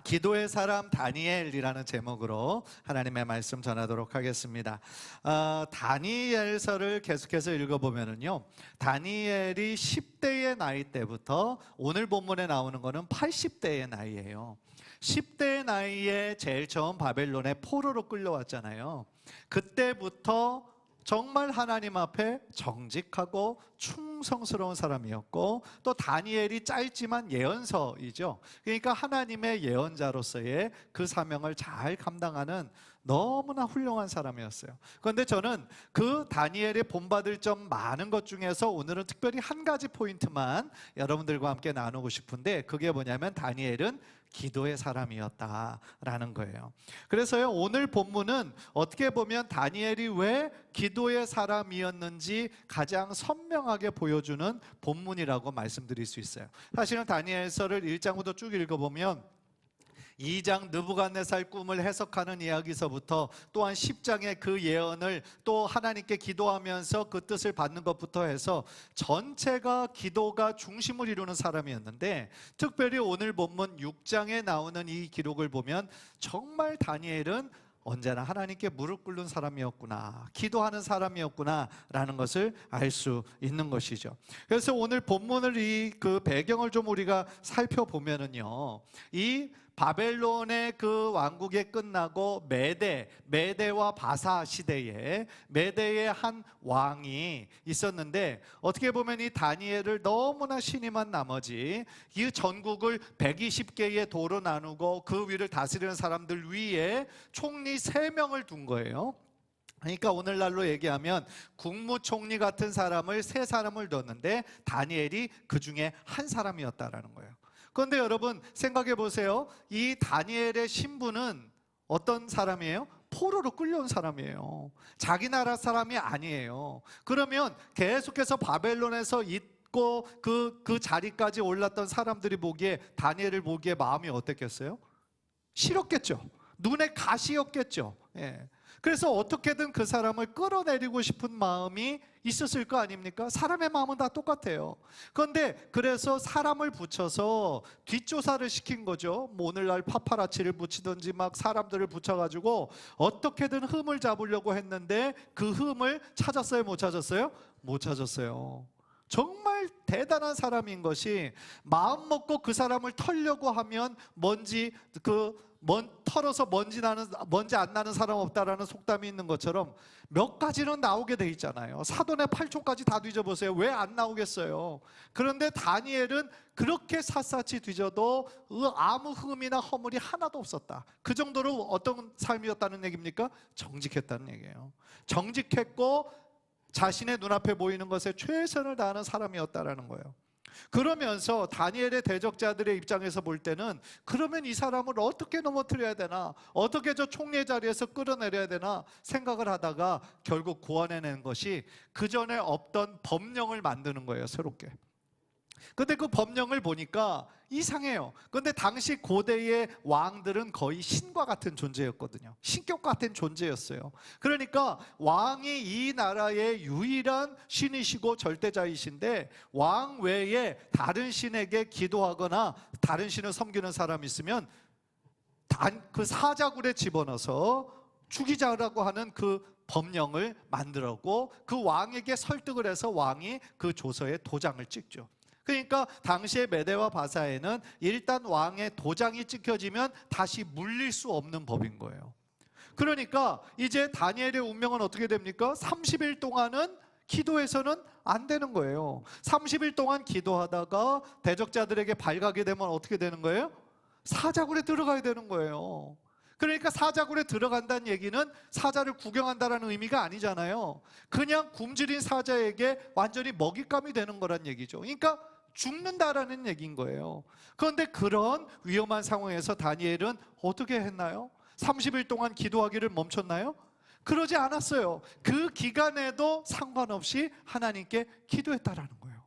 기도의 사람 다니엘이라는 제목으로 하나님의 말씀 전하도록 하겠습니다. 다니엘서를 계속해서 읽어보면요, 다니엘이 10대의 나이 때부터 오늘 본문에 나오는 것은 80대의 나이예요. 10대의 나이에 제일 처음 바벨론의 포로로 끌려왔잖아요. 그때부터 정말 하나님 앞에 정직하고 충성스러운 사람이었고, 또 다니엘이 짧지만 예언서이죠. 그러니까 하나님의 예언자로서의 그 사명을 잘 감당하는 너무나 훌륭한 사람이었어요. 그런데 저는 그 다니엘이 본받을 점 많은 것 중에서 오늘은 특별히 한 가지 포인트만 여러분들과 함께 나누고 싶은데, 그게 뭐냐면 다니엘은 기도의 사람이었다라는 거예요. 그래서요, 오늘 본문은 어떻게 보면 다니엘이 왜 기도의 사람이었는지 가장 선명하게 보여주는 본문이라고 말씀드릴 수 있어요. 사실은 다니엘서를 1장부터 쭉 읽어보면 2장 느부갓네살 꿈을 해석하는 이야기서부터, 또한 10장의 그 예언을 또 하나님께 기도하면서 그 뜻을 받는 것부터 해서 전체가 기도가 중심을 이루는 사람이었는데, 특별히 오늘 본문 6장에 나오는 이 기록을 보면 정말 다니엘은 언제나 하나님께 무릎 꿇는 사람이었구나, 기도하는 사람이었구나 라는 것을 알 수 있는 것이죠. 그래서 오늘 본문을 그 배경을 좀 우리가 살펴보면은요, 이 바벨론의 그 왕국이 끝나고 메대와 바사 시대에 메대의 한 왕이 있었는데, 어떻게 보면 이 다니엘을 너무나 신임한 나머지 이 전국을 120개의 도로 나누고 그 위를 다스리는 사람들 위에 총리 3명을 둔 거예요. 그러니까 오늘날로 얘기하면 국무총리 같은 사람을 3사람을 뒀는데 다니엘이 그 중에 한 사람이었다라는 거예요. 그런데 여러분 생각해 보세요. 이 다니엘의 신분은 어떤 사람이에요? 포로로 끌려온 사람이에요. 자기 나라 사람이 아니에요. 그러면 계속해서 바벨론에서 있고 그 자리까지 올랐던 사람들이 보기에, 다니엘을 보기에 마음이 어땠겠어요? 싫었겠죠. 눈에 가시였겠죠. 예. 그래서 어떻게든 그 사람을 끌어내리고 싶은 마음이 있었을 거 아닙니까? 사람의 마음은 다 똑같아요. 그런데 그래서 사람을 붙여서 뒷조사를 시킨 거죠. 뭐 오늘날 파파라치를 붙이든지 막 사람들을 붙여가지고 어떻게든 흠을 잡으려고 했는데, 그 흠을 찾았어요? 못 찾았어요? 못 찾았어요. 정말 대단한 사람인 것이, 마음 먹고 그 사람을 털려고 하면 털어서 먼지 안 나는 사람 없다라는 속담이 있는 것처럼 몇 가지는 나오게 돼 있잖아요. 사돈의 8촌까지 다 뒤져보세요. 왜 안 나오겠어요? 그런데 다니엘은 그렇게 샅샅이 뒤져도 아무 흠이나 허물이 하나도 없었다. 그 정도로 어떤 삶이었다는 얘기입니까? 정직했다는 얘기예요. 정직했고 자신의 눈앞에 보이는 것에 최선을 다하는 사람이었다라는 거예요. 그러면서 다니엘의 대적자들의 입장에서 볼 때는, 그러면 이 사람을 어떻게 넘어뜨려야 되나, 어떻게 저 총리의 자리에서 끌어내려야 되나 생각을 하다가 결국 구원해낸 것이 그 전에 없던 법령을 만드는 거예요, 새롭게. 근데 그 법령을 보니까 이상해요. 근데 당시 고대의 왕들은 거의 신과 같은 존재였거든요. 신격 같은 존재였어요. 그러니까 왕이 이 나라의 유일한 신이시고 절대자이신데, 왕 외에 다른 신에게 기도하거나 다른 신을 섬기는 사람이 있으면 그 사자굴에 집어넣어서 죽이자라고 하는 그 법령을 만들었고, 그 왕에게 설득을 해서 왕이 그 조서에 도장을 찍죠. 그러니까 당시의 메대와 바사에는 일단 왕의 도장이 찍혀지면 다시 물릴 수 없는 법인 거예요. 그러니까 이제 다니엘의 운명은 어떻게 됩니까? 30일 동안은 기도해서는 안 되는 거예요. 30일 동안 기도하다가 대적자들에게 발가게 되면 어떻게 되는 거예요? 사자굴에 들어가야 되는 거예요. 그러니까 사자굴에 들어간다는 얘기는 사자를 구경한다는 의미가 아니잖아요. 그냥 굶주린 사자에게 완전히 먹잇감이 되는 거란 얘기죠. 그러니까 죽는다라는 얘기인 거예요. 그런데 그런 위험한 상황에서 다니엘은 어떻게 했나요? 30일 동안 기도하기를 멈췄나요? 그러지 않았어요. 그 기간에도 상관없이 하나님께 기도했다라는 거예요.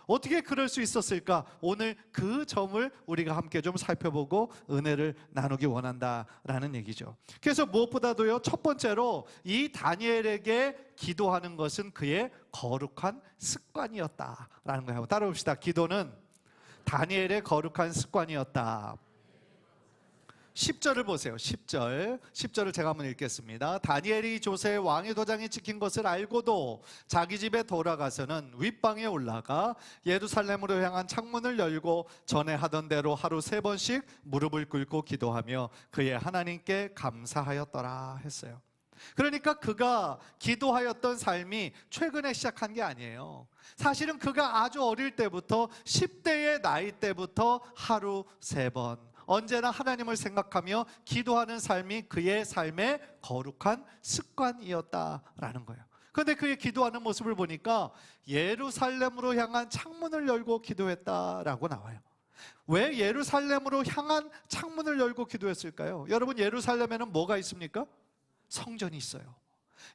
어떻게 그럴 수 있었을까? 오늘 그 점을 우리가 함께 좀 살펴보고 은혜를 나누기 원한다라는 얘기죠. 그래서 무엇보다도요, 첫 번째로 이 다니엘에게 기도하는 것은 그의 거룩한 습관이었다라는 거예요. 따라봅시다. 기도는 다니엘의 거룩한 습관이었다. 10절을 보세요. 10절을 제가 한번 읽겠습니다. 다니엘이 조세 왕의 도장이 찍힌 것을 알고도 자기 집에 돌아가서는 윗방에 올라가 예루살렘으로 향한 창문을 열고 전에 하던 대로 하루 3번씩 무릎을 꿇고 기도하며 그의 하나님께 감사하였더라 했어요. 그러니까 그가 기도하였던 삶이 최근에 시작한 게 아니에요. 사실은 그가 아주 어릴 때부터 10대의 나이 때부터 하루 3번 언제나 하나님을 생각하며 기도하는 삶이 그의 삶의 거룩한 습관이었다라는 거예요. 그런데 그의 기도하는 모습을 보니까 예루살렘으로 향한 창문을 열고 기도했다라고 나와요. 왜 예루살렘으로 향한 창문을 열고 기도했을까요? 여러분, 예루살렘에는 뭐가 있습니까? 성전이 있어요.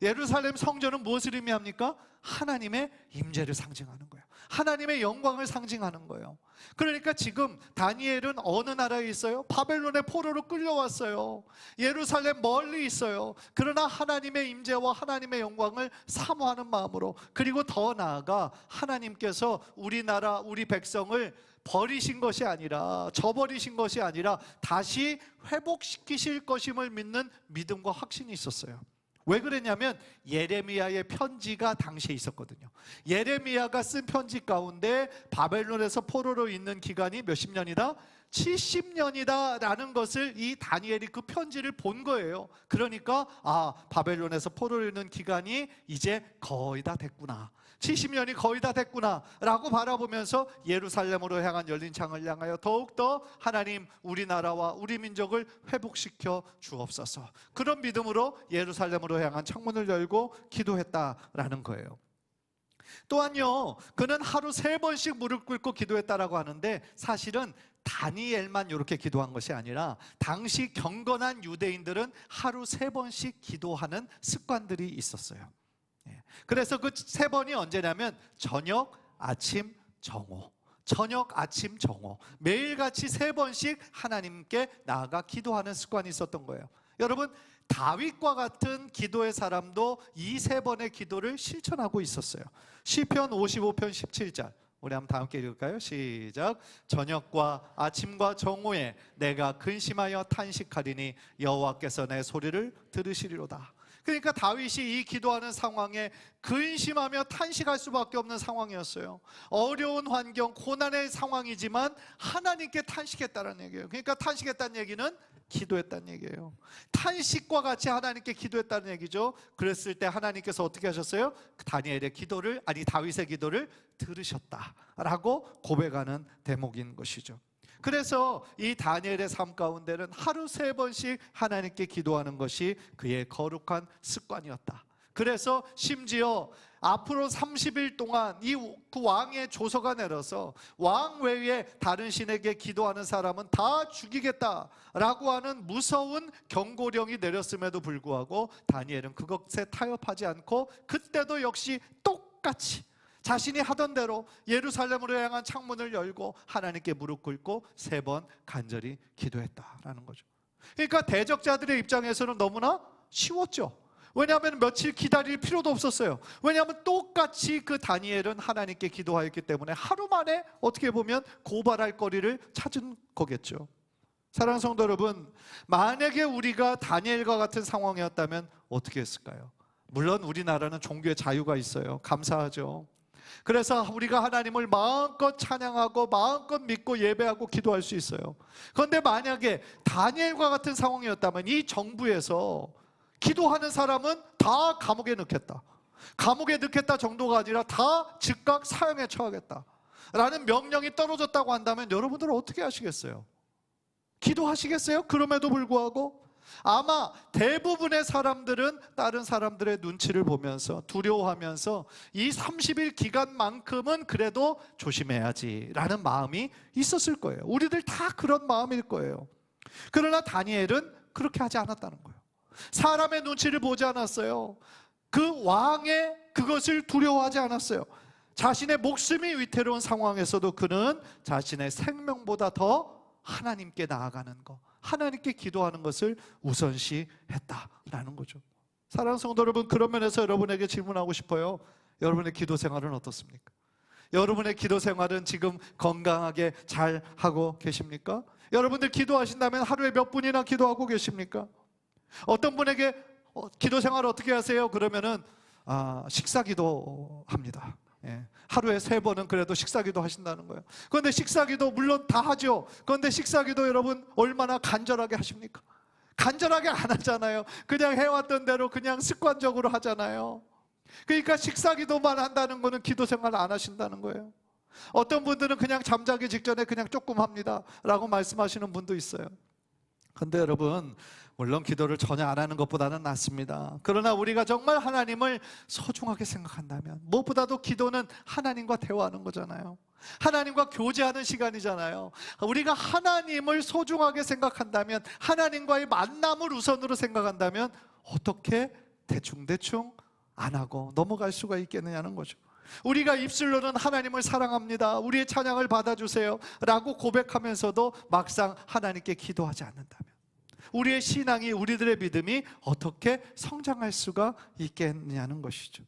예루살렘 성전은 무엇을 의미합니까? 하나님의 임재를 상징하는 거예요. 하나님의 영광을 상징하는 거예요. 그러니까 지금 다니엘은 어느 나라에 있어요? 바벨론의 포로로 끌려왔어요. 예루살렘 멀리 있어요. 그러나 하나님의 임재와 하나님의 영광을 사모하는 마음으로, 그리고 더 나아가 하나님께서 우리나라 우리 백성을 버리신 것이 아니라, 저버리신 것이 아니라 다시 회복시키실 것임을 믿는 믿음과 확신이 있었어요. 왜 그랬냐면 예레미야의 편지가 당시에 있었거든요. 예레미야가 쓴 편지 가운데 바벨론에서 포로로 있는 기간이 몇십 년이다? 70년이다 라는 것을 이 다니엘이 그 편지를 본 거예요. 그러니까 바벨론에서 포로로 있는 기간이 이제 거의 다 됐구나, 70년이 거의 다 됐구나 라고 바라보면서 예루살렘으로 향한 열린 창을 향하여 더욱더 하나님 우리나라와 우리 민족을 회복시켜 주옵소서, 그런 믿음으로 예루살렘으로 향한 창문을 열고 기도했다라는 거예요. 또한요, 그는 하루 3번씩 무릎 꿇고 기도했다라고 하는데, 사실은 다니엘만 이렇게 기도한 것이 아니라 당시 경건한 유대인들은 하루 3번씩 기도하는 습관들이 있었어요. 그래서 그 3번이 언제냐면 저녁, 아침, 정오. 저녁, 아침, 정오. 매일같이 3번씩 하나님께 나아가 기도하는 습관이 있었던 거예요. 여러분, 다윗과 같은 기도의 사람도 이 3번의 기도를 실천하고 있었어요. 시편 55편 17절, 우리 한번 다 함께 읽을까요? 시작. 저녁과 아침과 정오에 내가 근심하여 탄식하리니 여호와께서 내 소리를 들으시리로다. 그러니까 다윗이 이 기도하는 상황에 근심하며 탄식할 수밖에 없는 상황이었어요. 어려운 환경, 고난의 상황이지만 하나님께 탄식했다는 얘기예요. 그러니까 탄식했다는 얘기는 기도했다는 얘기예요. 탄식과 같이 하나님께 기도했다는 얘기죠. 그랬을 때 하나님께서 어떻게 하셨어요? 다니엘의 기도를, 다윗의 기도를 들으셨다라고 고백하는 대목인 것이죠. 그래서 이 다니엘의 삶 가운데는 하루 3번씩 하나님께 기도하는 것이 그의 거룩한 습관이었다. 그래서 심지어 앞으로 30일 동안 그 왕의 조서가 내려서 왕 외에 다른 신에게 기도하는 사람은 다 죽이겠다라고 하는 무서운 경고령이 내렸음에도 불구하고 다니엘은 그것에 타협하지 않고 그때도 역시 똑같이 자신이 하던 대로 예루살렘으로 향한 창문을 열고 하나님께 무릎 꿇고 3번 간절히 기도했다라는 거죠. 그러니까 대적자들의 입장에서는 너무나 쉬웠죠. 왜냐하면 며칠 기다릴 필요도 없었어요. 왜냐하면 똑같이 그 다니엘은 하나님께 기도하였기 때문에 하루 만에 어떻게 보면 고발할 거리를 찾은 거겠죠. 사랑하는 성도 여러분, 만약에 우리가 다니엘과 같은 상황이었다면 어떻게 했을까요? 물론 우리나라는 종교의 자유가 있어요. 감사하죠. 그래서 우리가 하나님을 마음껏 찬양하고 마음껏 믿고 예배하고 기도할 수 있어요. 그런데 만약에 다니엘과 같은 상황이었다면 이 정부에서 기도하는 사람은 다 감옥에 넣겠다, 감옥에 넣겠다 정도가 아니라 다 즉각 사형에 처하겠다 라는 명령이 떨어졌다고 한다면 여러분들은 어떻게 하시겠어요? 기도하시겠어요? 그럼에도 불구하고 아마 대부분의 사람들은 다른 사람들의 눈치를 보면서 두려워하면서 이 30일 기간만큼은 그래도 조심해야지 라는 마음이 있었을 거예요. 우리들 다 그런 마음일 거예요. 그러나 다니엘은 그렇게 하지 않았다는 거예요. 사람의 눈치를 보지 않았어요. 그 왕의 그것을 두려워하지 않았어요. 자신의 목숨이 위태로운 상황에서도 그는 자신의 생명보다 더 하나님께 나아가는 것, 하나님께 기도하는 것을 우선시했다라는 거죠. 사랑하는 성도 여러분, 그런 면에서 여러분에게 질문하고 싶어요. 여러분의 기도 생활은 어떻습니까? 여러분의 기도 생활은 지금 건강하게 잘 하고 계십니까? 여러분들 기도하신다면 하루에 몇 분이나 기도하고 계십니까? 어떤 분에게 기도 생활 어떻게 하세요? 그러면은 식사 기도합니다. 예. 하루에 3번은 그래도 식사 기도 하신다는 거예요. 그런데 식사 기도 물론 다 하죠. 그런데 식사 기도 여러분 얼마나 간절하게 하십니까? 간절하게 안 하잖아요. 그냥 해왔던 대로 그냥 습관적으로 하잖아요. 그러니까 식사 기도만 한다는 거는 기도 생활 안 하신다는 거예요. 어떤 분들은 그냥 잠자기 직전에 그냥 조금 합니다 라고 말씀하시는 분도 있어요. 근데 여러분, 물론 기도를 전혀 안 하는 것보다는 낫습니다. 그러나 우리가 정말 하나님을 소중하게 생각한다면, 무엇보다도 기도는 하나님과 대화하는 거잖아요. 하나님과 교제하는 시간이잖아요. 우리가 하나님을 소중하게 생각한다면, 하나님과의 만남을 우선으로 생각한다면 어떻게 대충대충 안 하고 넘어갈 수가 있겠느냐는 거죠. 우리가 입술로는 하나님을 사랑합니다, 우리의 찬양을 받아주세요 라고 고백하면서도 막상 하나님께 기도하지 않는다면 우리의 신앙이, 우리들의 믿음이 어떻게 성장할 수가 있겠냐는 것이죠.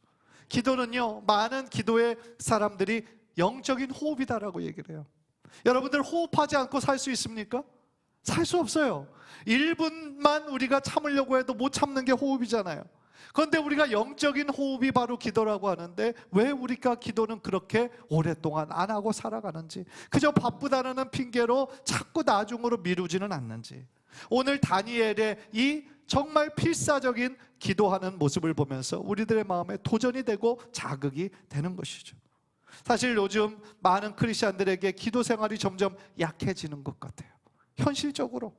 기도는요, 많은 기도의 사람들이 영적인 호흡이다라고 얘기를 해요. 여러분들 호흡하지 않고 살 수 있습니까? 살 수 없어요. 1분만 우리가 참으려고 해도 못 참는 게 호흡이잖아요. 그런데 우리가 영적인 호흡이 바로 기도라고 하는데 왜 우리가 기도는 그렇게 오랫동안 안 하고 살아가는지, 그저 바쁘다는 핑계로 자꾸 나중으로 미루지는 않는지, 오늘 다니엘의 이 정말 필사적인 기도하는 모습을 보면서 우리들의 마음에 도전이 되고 자극이 되는 것이죠. 사실 요즘 많은 크리스찬들에게 기도 생활이 점점 약해지는 것 같아요, 현실적으로.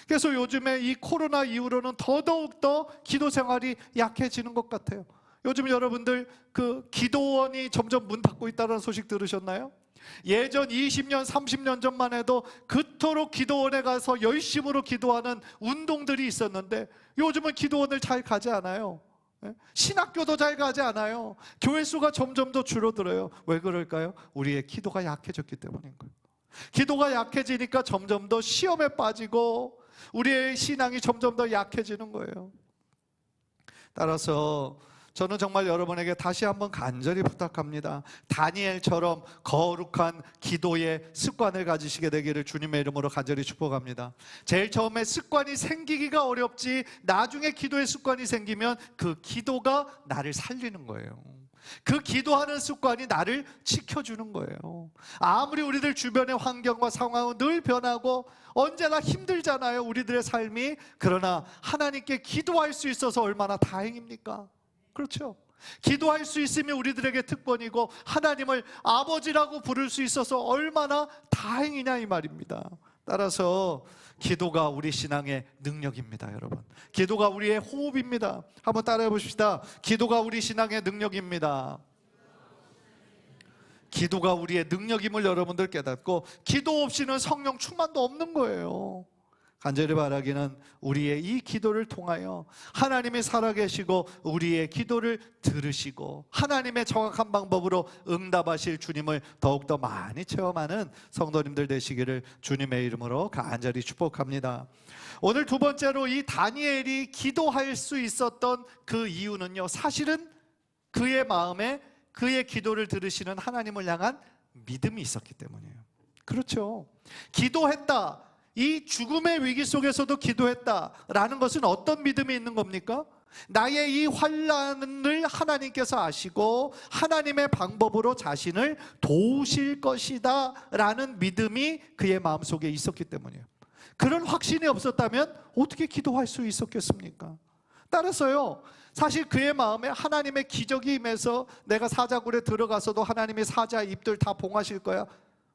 그래서 요즘에 이 코로나 이후로는 더더욱더 기도 생활이 약해지는 것 같아요. 요즘 여러분들 그 기도원이 점점 문 닫고 있다는 소식 들으셨나요? 예전 20년, 30년 전만 해도 그토록 기도원에 가서 열심으로 기도하는 운동들이 있었는데 요즘은 기도원을 잘 가지 않아요. 신학교도 잘 가지 않아요. 교회 수가 점점 더 줄어들어요. 왜 그럴까요? 우리의 기도가 약해졌기 때문인 거예요. 기도가 약해지니까 점점 더 시험에 빠지고 우리의 신앙이 점점 더 약해지는 거예요. 따라서 저는 정말 여러분에게 다시 한번 간절히 부탁합니다. 다니엘처럼 거룩한 기도의 습관을 가지시게 되기를 주님의 이름으로 간절히 축복합니다. 제일 처음에 습관이 생기기가 어렵지, 나중에 기도의 습관이 생기면 그 기도가 나를 살리는 거예요. 그 기도하는 습관이 나를 지켜주는 거예요. 아무리 우리들 주변의 환경과 상황은 늘 변하고 언제나 힘들잖아요, 우리들의 삶이. 그러나 하나님께 기도할 수 있어서 얼마나 다행입니까? 그렇죠? 기도할 수 있으면 우리들에게 특권이고 하나님을 아버지라고 부를 수 있어서 얼마나 다행이냐 이 말입니다. 따라서 기도가 우리 신앙의 능력입니다, 여러분. 기도가 우리의 호흡입니다. 한번 따라해 보십시다. 기도가 우리 신앙의 능력입니다. 기도가 우리의 능력임을 여러분들 깨닫고, 기도 없이는 성령 충만도 없는 거예요. 간절히 바라기는 우리의 이 기도를 통하여 하나님이 살아계시고 우리의 기도를 들으시고 하나님의 정확한 방법으로 응답하실 주님을 더욱더 많이 체험하는 성도님들 되시기를 주님의 이름으로 간절히 축복합니다. 오늘 두 번째로 이 다니엘이 기도할 수 있었던 그 이유는요, 사실은 그의 마음에 그의 기도를 들으시는 하나님을 향한 믿음이 있었기 때문이에요. 그렇죠. 기도했다, 이 죽음의 위기 속에서도 기도했다라는 것은 어떤 믿음이 있는 겁니까? 나의 이 환난을 하나님께서 아시고 하나님의 방법으로 자신을 도우실 것이다 라는 믿음이 그의 마음속에 있었기 때문이에요. 그런 확신이 없었다면 어떻게 기도할 수 있었겠습니까? 따라서요, 사실 그의 마음에 하나님의 기적이 임해서 내가 사자굴에 들어가서도 하나님이 사자의 입들 다 봉하실 거야,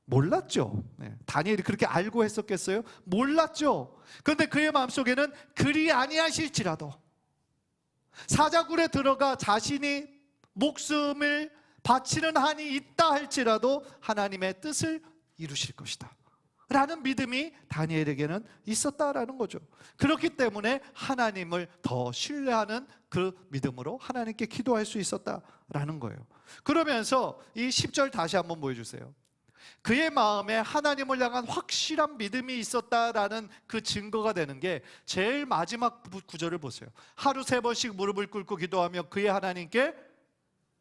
몰랐죠. 다니엘이 그렇게 알고 했었겠어요? 몰랐죠. 그런데 그의 마음속에는 그리 아니하실지라도, 사자굴에 들어가 자신이 목숨을 바치는 한이 있다 할지라도 하나님의 뜻을 이루실 것이다 라는 믿음이 다니엘에게는 있었다라는 거죠. 그렇기 때문에 하나님을 더 신뢰하는 그 믿음으로 하나님께 기도할 수 있었다라는 거예요. 그러면서 이 10절 다시 한번 보여주세요. 그의 마음에 하나님을 향한 확실한 믿음이 있었다라는 그 증거가 되는 게 제일 마지막 구절을 보세요. 하루 3번씩 무릎을 꿇고 기도하며 그의 하나님께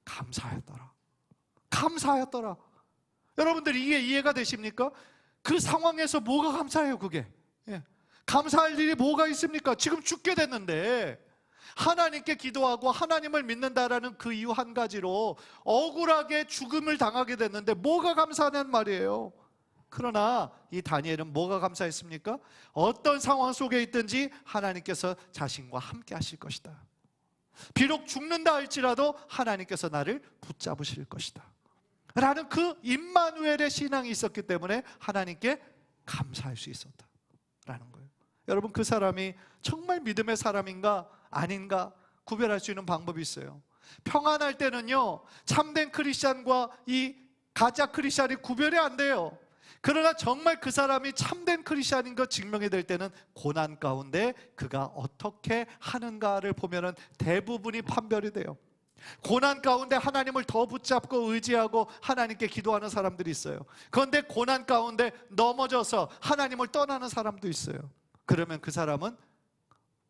감사하였더라. 감사하였더라. 여러분들 이게 이해가 되십니까? 그 상황에서 뭐가 감사해요, 그게? 예. 감사할 일이 뭐가 있습니까? 지금 죽게 됐는데 하나님께 기도하고 하나님을 믿는다라는 그 이유 한 가지로 억울하게 죽음을 당하게 됐는데 뭐가 감사하냐는 말이에요. 그러나 이 다니엘은 뭐가 감사했습니까? 어떤 상황 속에 있든지 하나님께서 자신과 함께 하실 것이다. 비록 죽는다 할지라도 하나님께서 나를 붙잡으실 것이다 라는 그 임마누엘의 신앙이 있었기 때문에 하나님께 감사할 수 있었다라는 거예요. 여러분, 그 사람이 정말 믿음의 사람인가 아닌가 구별할 수 있는 방법이 있어요. 평안할 때는요, 참된 크리스찬과 이 가짜 크리스찬이 구별이 안 돼요. 그러나 정말 그 사람이 참된 크리스찬인 것 증명이 될 때는 고난 가운데 그가 어떻게 하는가를 보면은 대부분이 판별이 돼요. 고난 가운데 하나님을 더 붙잡고 의지하고 하나님께 기도하는 사람들이 있어요. 그런데 고난 가운데 넘어져서 하나님을 떠나는 사람도 있어요. 그러면 그 사람은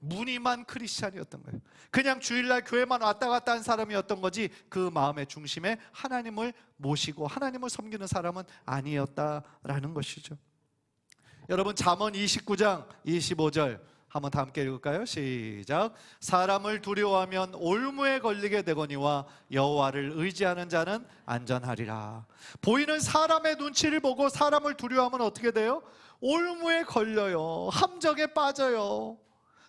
무늬만 크리스찬이었던 거예요. 그냥 주일날 교회만 왔다 갔다 한 사람이었던 거지 그 마음의 중심에 하나님을 모시고 하나님을 섬기는 사람은 아니었다라는 것이죠. 여러분, 잠언 29장 25절 한번 다 함께 읽을까요? 시작. 사람을 두려워하면 올무에 걸리게 되거니와 여호와를 의지하는 자는 안전하리라. 보이는 사람의 눈치를 보고 사람을 두려워하면 어떻게 돼요? 올무에 걸려요. 함정에 빠져요.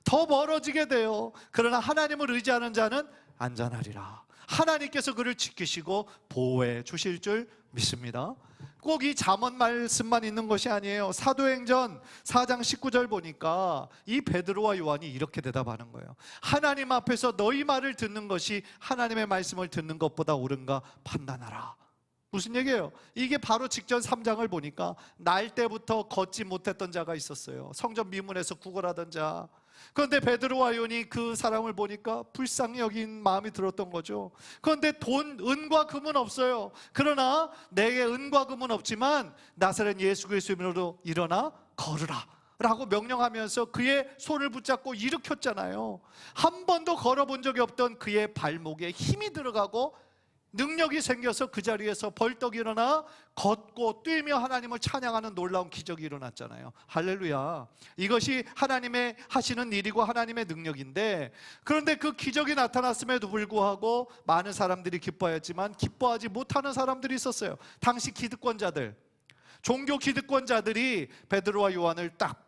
더 멀어지게 돼요. 그러나 하나님을 의지하는 자는 안전하리라. 하나님께서 그를 지키시고 보호해 주실 줄 믿습니다. 꼭 이 잠언 말씀만 있는 것이 아니에요. 사도행전 4장 19절 보니까 이 베드로와 요한이 이렇게 대답하는 거예요. 하나님 앞에서 너희 말을 듣는 것이 하나님의 말씀을 듣는 것보다 옳은가 판단하라. 무슨 얘기예요? 이게 바로 직전 3장을 보니까 날 때부터 걷지 못했던 자가 있었어요. 성전 미문에서 구걸하던 자. 그런데 베드로와 요한이 그 사람을 보니까 불쌍히 여긴 마음이 들었던 거죠. 그런데 은과 금은 없어요. 그러나 내게 은과 금은 없지만 나사렛 예수 그리스도 이름으로 일어나 걸으라 라고 명령하면서 그의 손을 붙잡고 일으켰잖아요. 한 번도 걸어본 적이 없던 그의 발목에 힘이 들어가고 능력이 생겨서 그 자리에서 벌떡 일어나 걷고 뛰며 하나님을 찬양하는 놀라운 기적이 일어났잖아요. 할렐루야. 이것이 하나님의 하시는 일이고 하나님의 능력인데, 그런데 그 기적이 나타났음에도 불구하고 많은 사람들이 기뻐했지만 기뻐하지 못하는 사람들이 있었어요. 당시 기득권자들, 종교 기득권자들이 베드로와 요한을 딱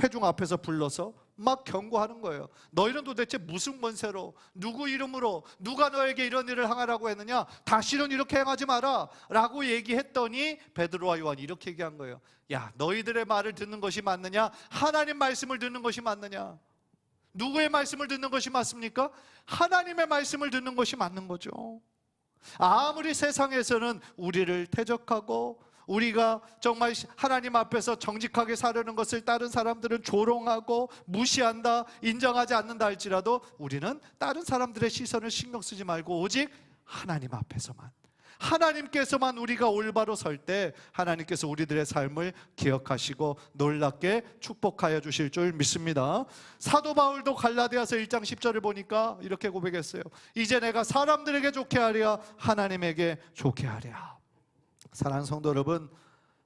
회중 앞에서 불러서 막 경고하는 거예요. 너희는 도대체 무슨 권세로, 누구 이름으로, 누가 너에게 이런 일을 행하라고 했느냐? 다시는 이렇게 행하지 마라 라고 얘기했더니 베드로와 요한이 이렇게 얘기한 거예요. 야, 너희들의 말을 듣는 것이 맞느냐? 하나님 말씀을 듣는 것이 맞느냐? 누구의 말씀을 듣는 것이 맞습니까? 하나님의 말씀을 듣는 것이 맞는 거죠. 아무리 세상에서는 우리를 대적하고 우리가 정말 하나님 앞에서 정직하게 사려는 것을 다른 사람들은 조롱하고 무시한다, 인정하지 않는다 할지라도 우리는 다른 사람들의 시선을 신경 쓰지 말고 오직 하나님 앞에서만, 하나님께서만 우리가 올바로 설 때 하나님께서 우리들의 삶을 기억하시고 놀랍게 축복하여 주실 줄 믿습니다. 사도 바울도 갈라디아서 1장 10절을 보니까 이렇게 고백했어요. 이제 내가 사람들에게 좋게 하랴 하나님에게 좋게 하랴. 사랑하는 성도 여러분,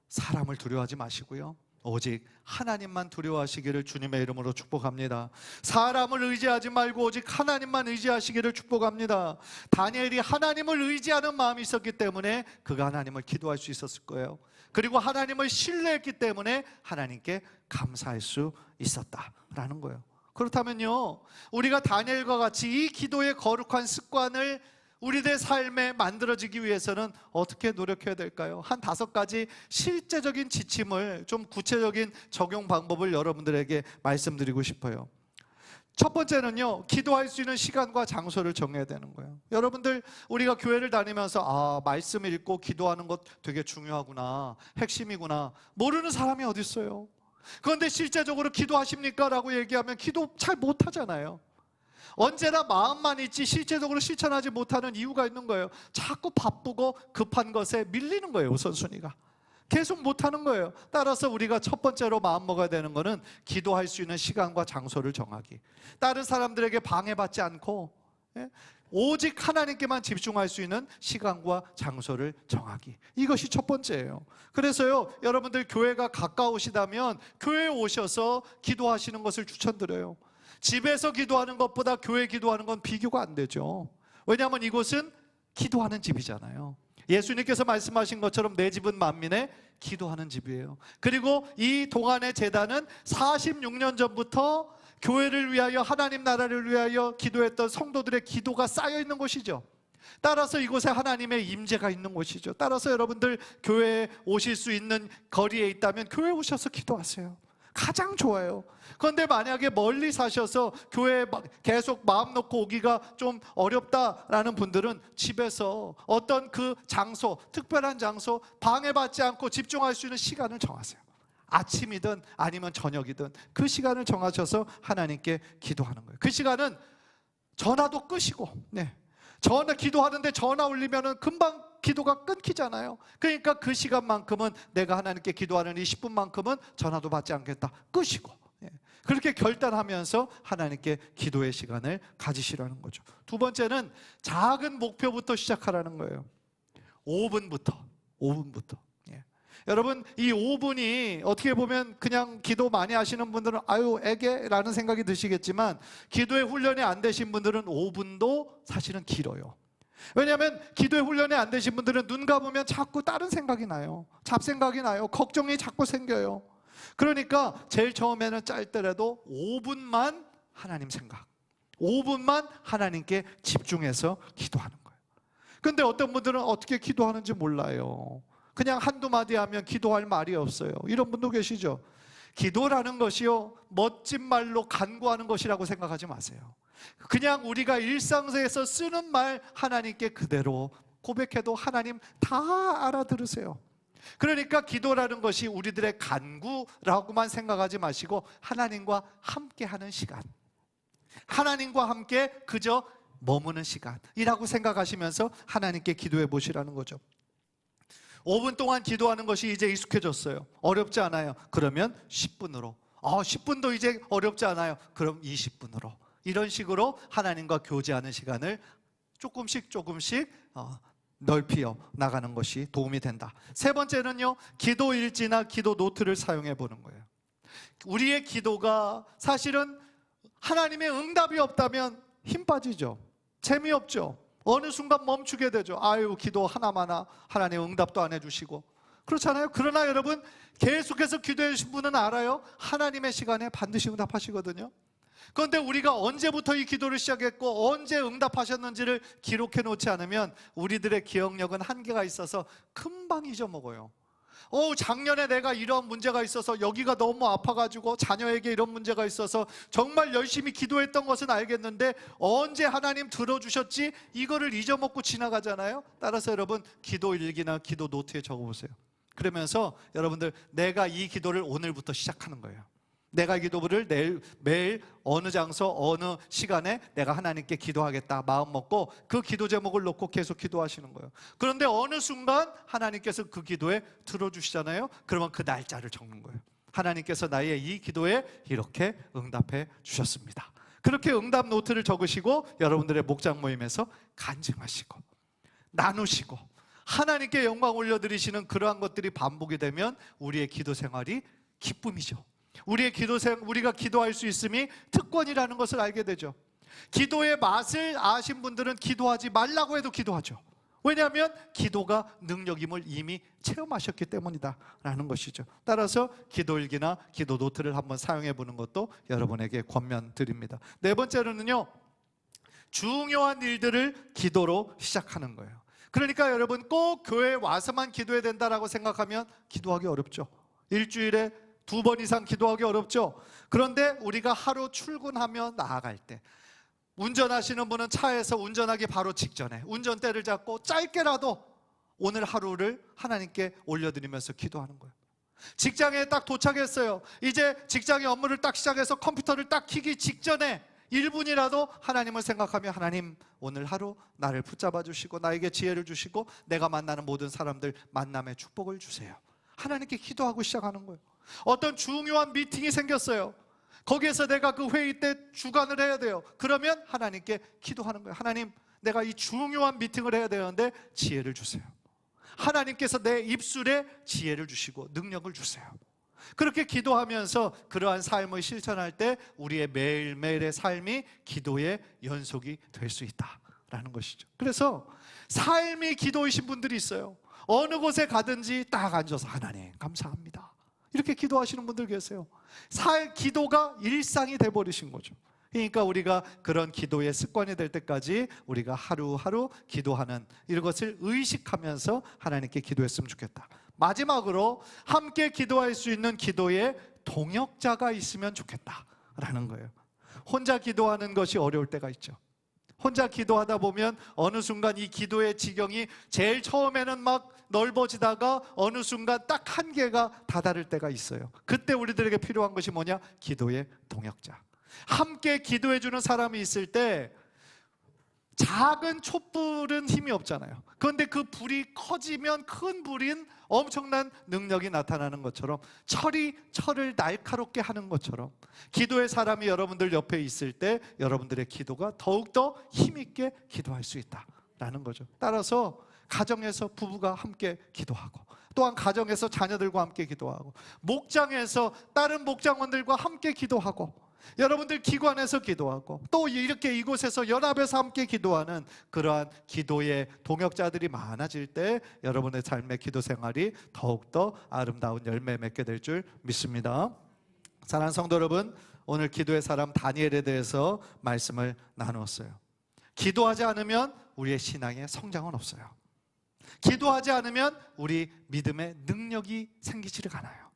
사람을 두려워하지 마시고요, 오직 하나님만 두려워하시기를 주님의 이름으로 축복합니다. 사람을 의지하지 말고 오직 하나님만 의지하시기를 축복합니다. 다니엘이 하나님을 의지하는 마음이 있었기 때문에 그가 하나님을 기도할 수 있었을 거예요. 그리고 하나님을 신뢰했기 때문에 하나님께 감사할 수 있었다라는 거예요. 그렇다면요, 우리가 다니엘과 같이 이 기도의 거룩한 습관을 우리들의 삶에 만들어지기 위해서는 어떻게 노력해야 될까요? 한 5가지 실제적인 지침을, 좀 구체적인 적용 방법을 여러분들에게 말씀드리고 싶어요. 첫 번째는요, 기도할 수 있는 시간과 장소를 정해야 되는 거예요. 여러분들, 우리가 교회를 다니면서 말씀 읽고 기도하는 것 되게 중요하구나, 핵심이구나, 모르는 사람이 어디 있어요? 그런데 실제적으로 기도하십니까? 라고 얘기하면 기도 잘 못하잖아요. 언제나 마음만 있지 실제적으로 실천하지 못하는 이유가 있는 거예요. 자꾸 바쁘고 급한 것에 밀리는 거예요. 우선순위가 계속 못하는 거예요. 따라서 우리가 첫 번째로 마음 먹어야 되는 거는 기도할 수 있는 시간과 장소를 정하기. 다른 사람들에게 방해받지 않고 오직 하나님께만 집중할 수 있는 시간과 장소를 정하기. 이것이 첫 번째예요. 그래서요, 여러분들 교회가 가까우시다면 교회에 오셔서 기도하시는 것을 추천드려요. 집에서 기도하는 것보다 교회 기도하는 건 비교가 안 되죠. 왜냐하면 이곳은 기도하는 집이잖아요. 예수님께서 말씀하신 것처럼 내 집은 만민의 기도하는 집이에요. 그리고 이 동안의 제단은 46년 전부터 교회를 위하여, 하나님 나라를 위하여 기도했던 성도들의 기도가 쌓여 있는 곳이죠. 따라서 이곳에 하나님의 임재가 있는 곳이죠. 따라서 여러분들 교회에 오실 수 있는 거리에 있다면 교회에 오셔서 기도하세요. 가장 좋아요. 그런데 만약에 멀리 사셔서 교회에 계속 마음 놓고 오기가 좀 어렵다라는 분들은 집에서 어떤 그 장소, 특별한 장소, 방해받지 않고 집중할 수 있는 시간을 정하세요. 아침이든 아니면 저녁이든 그 시간을 정하셔서 하나님께 기도하는 거예요. 그 시간은 전화도 끄시고, 전화 기도하는데 전화 울리면은 금방 기도가 끊기잖아요. 그러니까 그 시간만큼은 내가 하나님께 기도하는 이 10분만큼은 전화도 받지 않겠다, 끄시고, 그렇게 결단하면서 하나님께 기도의 시간을 가지시라는 거죠. 두 번째는 작은 목표부터 시작하라는 거예요. 5분부터. 여러분, 이 5분이 어떻게 보면 그냥 기도 많이 하시는 분들은 아유 애게라는 생각이 드시겠지만, 기도의 훈련이 안 되신 분들은 5분도 사실은 길어요. 왜냐하면 기도의 훈련이 안 되신 분들은 눈 감으면 자꾸 다른 생각이 나요. 잡생각이 나요. 걱정이 자꾸 생겨요. 그러니까 제일 처음에는 짧더라도 5분만 하나님 생각, 5분만 하나님께 집중해서 기도하는 거예요. 근데 어떤 분들은 어떻게 기도하는지 몰라요. 그냥 한두 마디 하면 기도할 말이 없어요. 이런 분도 계시죠. 기도라는 것이요, 멋진 말로 간구하는 것이라고 생각하지 마세요. 그냥 우리가 일상에서 쓰는 말 하나님께 그대로 고백해도 하나님 다 알아들으세요. 그러니까 기도라는 것이 우리들의 간구라고만 생각하지 마시고 하나님과 함께하는 시간, 하나님과 함께 그저 머무는 시간이라고 생각하시면서 하나님께 기도해 보시라는 거죠. 5분 동안 기도하는 것이 이제 익숙해졌어요. 어렵지 않아요. 그러면 10분으로. 10분도 이제 어렵지 않아요. 그럼 20분으로. 이런 식으로 하나님과 교제하는 시간을 조금씩 넓혀 나가는 것이 도움이 된다. 세 번째는요, 기도 일지나 기도 노트를 사용해 보는 거예요. 우리의 기도가 사실은 하나님의 응답이 없다면 힘 빠지죠. 재미없죠. 어느 순간 멈추게 되죠. 아유, 기도 하나마나 하나님 응답도 안 해주시고 그렇잖아요. 그러나 여러분, 계속해서 기도해 주신 분은 알아요. 하나님의 시간에 반드시 응답하시거든요. 그런데 우리가 언제부터 이 기도를 시작했고 언제 응답하셨는지를 기록해 놓지 않으면 우리들의 기억력은 한계가 있어서 금방 잊어먹어요. 작년에 내가 이런 문제가 있어서 여기가 너무 아파가지고 자녀에게 이런 문제가 있어서 정말 열심히 기도했던 것은 알겠는데 언제 하나님 들어주셨지? 이거를 잊어먹고 지나가잖아요. 따라서 여러분, 기도 일기나 기도 노트에 적어보세요. 그러면서 여러분들, 내가 이 기도를 오늘부터 시작하는 거예요. 내가 기도를 매일 어느 장소 어느 시간에 내가 하나님께 기도하겠다 마음 먹고 그 기도 제목을 놓고 계속 기도하시는 거예요. 그런데 어느 순간 하나님께서 그 기도에 들어주시잖아요. 그러면 그 날짜를 적는 거예요. 하나님께서 나의 이 기도에 이렇게 응답해 주셨습니다. 그렇게 응답 노트를 적으시고 여러분들의 목장 모임에서 간증하시고 나누시고 하나님께 영광 올려드리시는 그러한 것들이 반복이 되면 우리의 기도 생활이 기쁨이죠. 우리가 기도할 수 있음이 특권이라는 것을 알게 되죠. 기도의 맛을 아신 분들은 기도하지 말라고 해도 기도하죠. 왜냐하면 기도가 능력임을 이미 체험하셨기 때문이다 라는 것이죠. 따라서 기도일기나 기도 노트를 한번 사용해 보는 것도 여러분에게 권면드립니다. 네 번째로는요, 중요한 일들을 기도로 시작하는 거예요. 그러니까 여러분, 꼭 교회에 와서만 기도해야 된다라고 생각하면 기도하기 어렵죠. 일주일에 2번 이상 기도하기 어렵죠. 그런데 우리가 하루 출근하며 나아갈 때, 운전하시는 분은 차에서 운전하기 바로 직전에 운전대를 잡고 짧게라도 오늘 하루를 하나님께 올려드리면서 기도하는 거예요. 직장에 딱 도착했어요. 이제 직장의 업무를 딱 시작해서 컴퓨터를 딱 켜기 직전에 1분이라도 하나님을 생각하며, 하나님 오늘 하루 나를 붙잡아 주시고 나에게 지혜를 주시고 내가 만나는 모든 사람들 만남의 축복을 주세요. 하나님께 기도하고 시작하는 거예요. 어떤 중요한 미팅이 생겼어요. 거기에서 내가 그 회의 때 주관을 해야 돼요. 그러면 하나님께 기도하는 거예요. 하나님, 내가 이 중요한 미팅을 해야 되는데 지혜를 주세요. 하나님께서 내 입술에 지혜를 주시고 능력을 주세요. 그렇게 기도하면서 그러한 삶을 실천할 때 우리의 매일매일의 삶이 기도의 연속이 될 수 있다라는 것이죠. 그래서 삶이 기도이신 분들이 있어요. 어느 곳에 가든지 딱 앉아서 하나님 감사합니다 이렇게 기도하시는 분들 계세요. 기도가 일상이 돼버리신 거죠. 그러니까 우리가 그런 기도의 습관이 될 때까지 우리가 하루하루 기도하는 이것을 의식하면서 하나님께 기도했으면 좋겠다. 마지막으로 함께 기도할 수 있는 기도의 동역자가 있으면 좋겠다라는 거예요. 혼자 기도하는 것이 어려울 때가 있죠. 혼자 기도하다 보면 어느 순간 이 기도의 지경이 제일 처음에는 막 넓어지다가 어느 순간 딱 한계가 다다를 때가 있어요. 그때 우리들에게 필요한 것이 뭐냐? 기도의 동역자. 함께 기도해주는 사람이 있을 때 작은 촛불은 힘이 없잖아요. 그런데 그 불이 커지면 큰 불인 엄청난 능력이 나타나는 것처럼 철을 날카롭게 하는 것처럼 기도의 사람이 여러분들 옆에 있을 때 여러분들의 기도가 더욱더 힘있게 기도할 수 있다라는 거죠. 따라서 가정에서 부부가 함께 기도하고 또한 가정에서 자녀들과 함께 기도하고 목장에서 다른 목장원들과 함께 기도하고 여러분들 기관에서 기도하고 또 이렇게 이곳에서 연합해서 함께 기도하는 그러한 기도의 동역자들이 많아질 때 여러분의 삶의 기도 생활이 더욱더 아름다운 열매 맺게 될 줄 믿습니다. 사랑하는 성도 여러분, 오늘 기도의 사람 다니엘에 대해서 말씀을 나누었어요. 기도하지 않으면 우리의 신앙의 성장은 없어요. 기도하지 않으면 우리 믿음의 능력이 생기지를 않아요.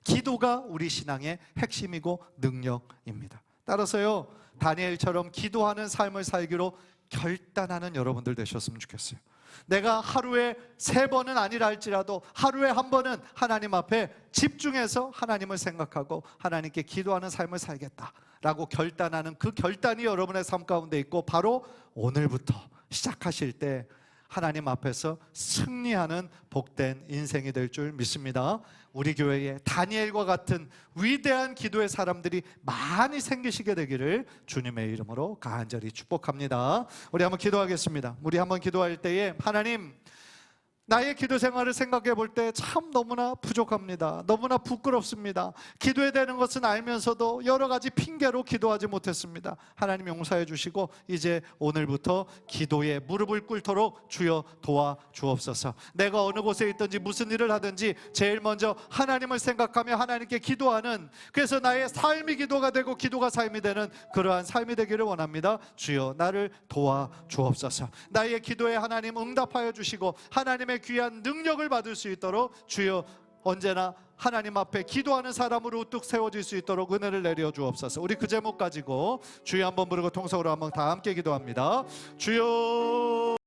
기도가 우리 신앙의 핵심이고 능력입니다. 따라서요, 다니엘처럼 기도하는 삶을 살기로 결단하는 여러분들 되셨으면 좋겠어요. 내가 하루에 3번은 아니라 할지라도 하루에 1번은 하나님 앞에 집중해서 하나님을 생각하고 하나님께 기도하는 삶을 살겠다라고 결단하는 그 결단이 여러분의 삶 가운데 있고 바로 오늘부터 시작하실 때 하나님 앞에서 승리하는 복된 인생이 될 줄 믿습니다. 우리 교회에 다니엘과 같은 위대한 기도의 사람들이 많이 생기시게 되기를 주님의 이름으로 간절히 축복합니다. 우리 한번 기도하겠습니다. 우리 한번 기도할 때에 하나님, 나의 기도 생활을 생각해 볼 때 참 너무나 부족합니다. 너무나 부끄럽습니다. 기도해야 되는 것은 알면서도 여러 가지 핑계로 기도하지 못했습니다. 하나님 용서해 주시고 이제 오늘부터 기도에 무릎을 꿇도록 주여 도와주옵소서. 내가 어느 곳에 있든지 무슨 일을 하든지 제일 먼저 하나님을 생각하며 하나님께 기도하는, 그래서 나의 삶이 기도가 되고 기도가 삶이 되는 그러한 삶이 되기를 원합니다. 주여 나를 도와주옵소서. 나의 기도에 하나님 응답하여 주시고 하나님의 귀한 능력을 받을 수 있도록 주여 언제나 하나님 앞에 기도하는 사람으로 우뚝 세워질 수 있도록 은혜를 내려 주옵소서. 우리 그 제목 가지고 주여 한번 부르고 통성으로 한번 다 함께 기도합니다. 주여.